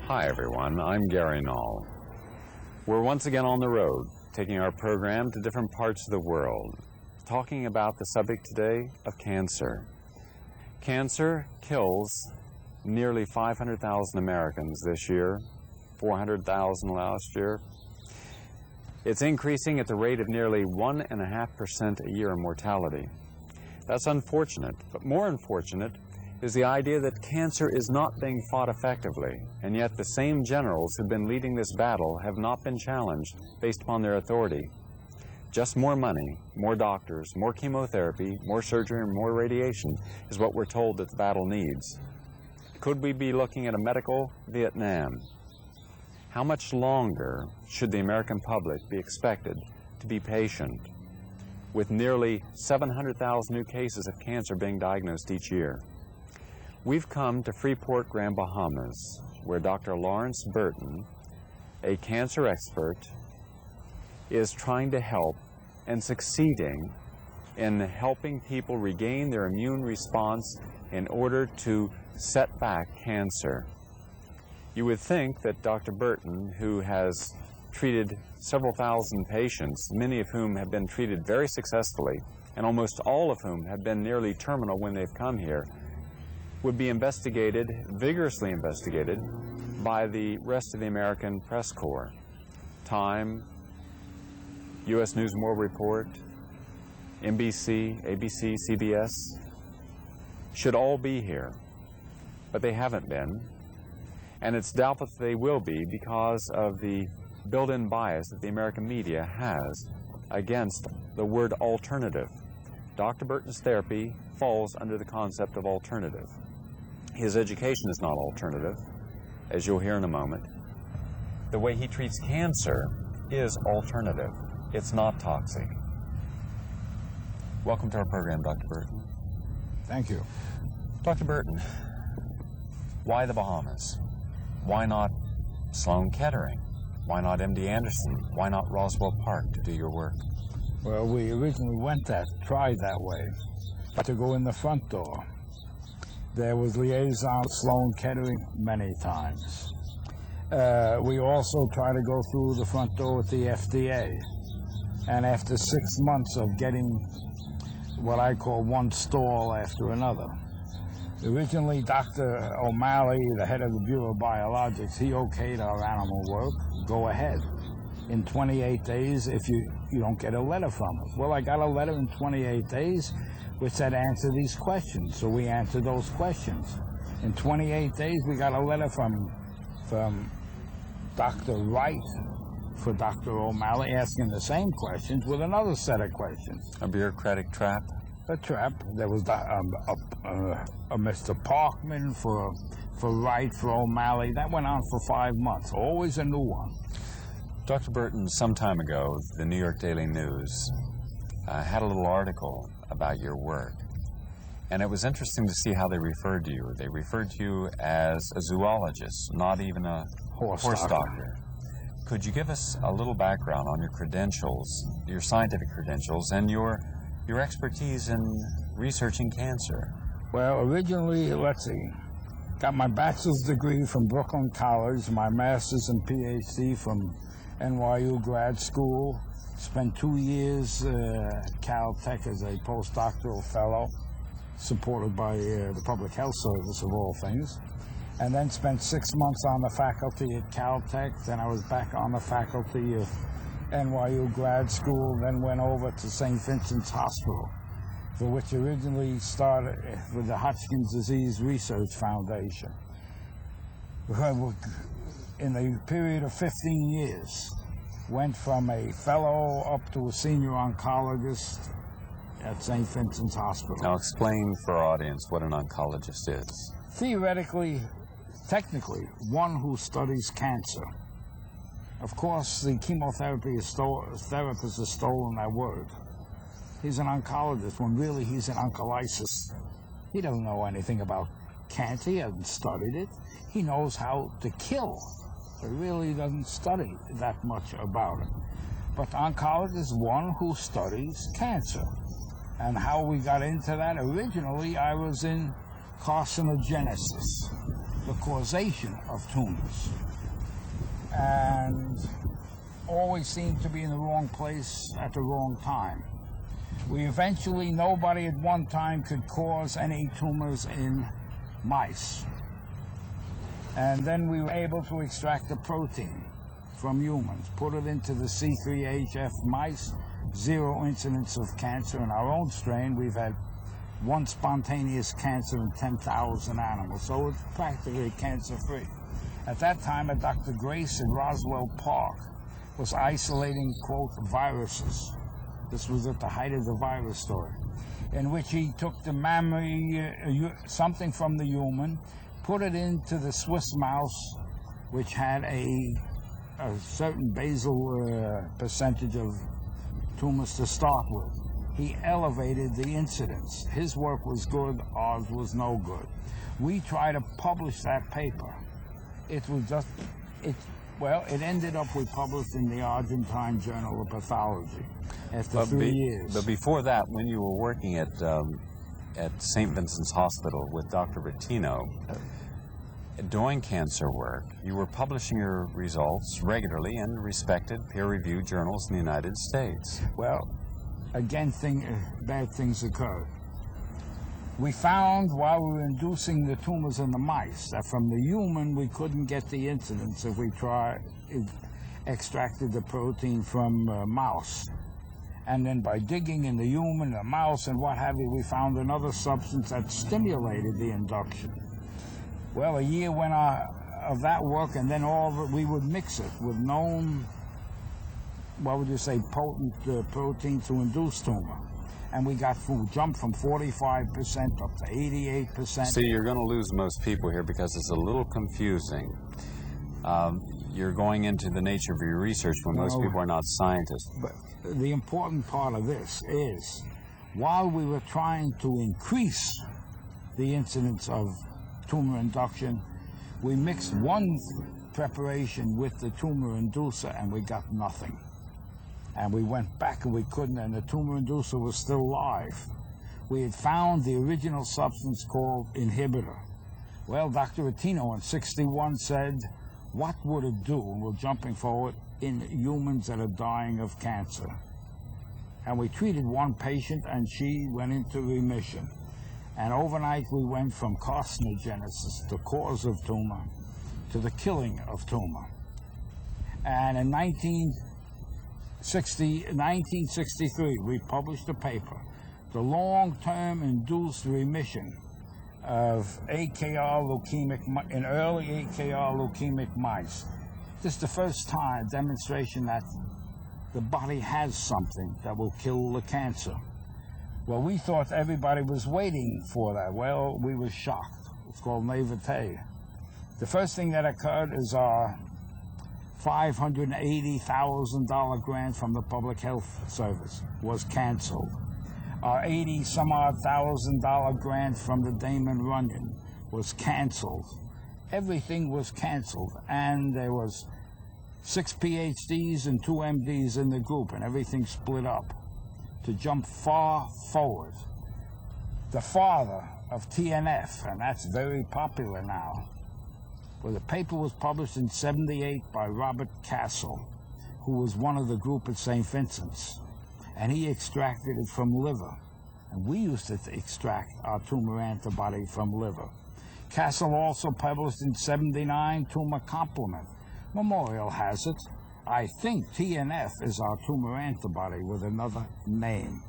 Hi everyone, I'm Gary Null. We're once again on the road, taking our program to different parts of the world, talking about the subject today of cancer. Cancer kills nearly 500,000 Americans this year, 400,000 last year. It's increasing at the rate of nearly 1.5% a year in mortality. That's unfortunate, but more unfortunate is the idea that cancer is not being fought effectively, and yet the same generals who've been leading this battle have not been challenged based upon their authority. Just more money, more doctors, more chemotherapy, more surgery, and more radiation is what we're told that the battle needs. Could we be looking at a medical Vietnam? How much longer should the American public be expected to be patient with nearly 700,000 new cases of cancer being diagnosed each year? We've come to Freeport, Grand Bahamas, where Dr. Lawrence Burton, a cancer expert, is trying to help and succeeding in helping people regain their immune response in order to set back cancer. You would think that Dr. Burton, who has treated several thousand patients, many of whom have been treated very successfully, and almost all of whom have been nearly terminal when they've come here, would be investigated, vigorously investigated, by the rest of the American press corps. Time, U.S. News and World Report, NBC, ABC, CBS, should all be here, but they haven't been. And it's doubtful that they will be because of the built-in bias that the American media has against the word alternative. Dr. Burton's therapy falls under the concept of alternative. His education is not alternative, as you'll hear in a moment. The way he treats cancer is alternative. It's not toxic. Welcome to our program, Dr. Burton. Thank you. Dr. Burton, why the Bahamas? Why not Sloan Kettering? Why not MD Anderson? Why not Roswell Park to do your work? Well, we originally tried that way, to go in the front door. There was liaison with Sloan Kettering many times. We also tried to go through the front door with the FDA. And after 6 months of getting what I call one stall after another, originally Dr. O'Malley, the head of the Bureau of Biologics, he okayed our animal work. Go ahead. In 28 days, if you don't get a letter from us. Well, I got a letter in 28 days which said answer these questions. So we answered those questions. In 28 days, we got a letter from Dr. Wright for Dr. O'Malley asking the same questions with another set of questions. A bureaucratic trap? A trap. There was a Mr. Parkman for Wright, for O'Malley. That went on for 5 months. Always a new one. Dr. Burton, some time ago, the New York Daily News had a little article about your work. And it was interesting to see how they referred to you. They referred to you as a zoologist, not even a horse doctor. Could you give us a little background on your credentials, your scientific credentials, and your expertise in researching cancer? Well, originally, let's see, got my bachelor's degree from Brooklyn College, my master's and PhD from NYU grad school, spent 2 years at Caltech as a postdoctoral fellow, supported by the Public Health Service of all things, and then spent 6 months on the faculty at Caltech. Then I was back on the faculty of NYU grad school, then went over to St. Vincent's Hospital, for which originally started with the Hodgkin's Disease Research Foundation. In the period of 15 years, went from a fellow up to a senior oncologist at St. Vincent's Hospital. Now explain for our audience what an oncologist is. Theoretically, technically, one who studies cancer. Of course, the chemotherapy therapists have stolen that word. He's an oncologist when really he's an oncologist. He doesn't know anything about cancer. He hasn't studied it. He knows how to kill. He really doesn't study that much about it. But oncologist is one who studies cancer. And how we got into that, originally I was in carcinogenesis. the causation of tumors. And always seemed to be in the wrong place at the wrong time. We eventually, nobody at one time could cause any tumors in mice. And then we were able to extract the protein from humans, put it into the C3HF mice, 0 incidence of cancer. In our own strain, we've had 1 spontaneous cancer in 10,000 animals, so it's practically cancer-free. At that time, Dr. Grace in Roswell Park was isolating, quote, viruses. This was at the height of the virus story, in which he took the mammary, something from the human, put it into the Swiss mouse, which had a certain basal percentage of tumors to start with. He elevated the incidence. His work was good, ours was no good. We tried to publish that paper. It was just, it ended up, we published in the Argentine Journal of Pathology after 3 years. But before that, when you were working at St. Vincent's Hospital with Dr. Bettino, doing cancer work, you were publishing your results regularly in respected peer-reviewed journals in the United States. Well, again, bad things occurred. We found while we were inducing the tumors in the mice that from the human we couldn't get the incidence if we extracted the protein from mouse. And then by digging in the human, the mouse, and what have you, we found another substance that stimulated the induction. Well, a year went of that work, and then all of it, we would mix it with known, what would you say, potent protein to induce tumor. And we jumped from 45% up to 88%. See, you're going to lose most people here because it's a little confusing. You're going into the nature of your research when most people are not scientists. But the important part of this is, while we were trying to increase the incidence of tumor induction, we mixed one preparation with the tumor inducer and we got nothing. And we went back and we couldn't, and the tumor inducer was still live. We had found the original substance called inhibitor. Well, Dr. Bettino in '61 said, what would it do, and we're jumping forward, in humans that are dying of cancer? And we treated one patient and she went into remission. And overnight we went from carcinogenesis, the cause of tumor, to the killing of tumor. And in 1963, we published a paper, The Long-Term Induced Remission of AKR leukemic, in early AKR leukemic mice. This is the first time demonstration that the body has something that will kill the cancer. Well, we thought everybody was waiting for that. Well, we were shocked. It's called naivete. The first thing that occurred is our $580,000 grant from the Public Health Service was canceled. Our $80-some-odd-thousand grant from the Damon Runyon was canceled. Everything was canceled, and there was 6 PhDs and 2 MDs in the group, and everything split up. To jump far forward, the father of TNF, and that's very popular now, well, the paper was published in '78 by Robert Castle, who was one of the group at St. Vincent's, and he extracted it from liver. And we used to extract our tumor antibody from liver. Castle also published in '79 Tumor Complement. Memorial has it. I think TNF is our tumor antibody with another name.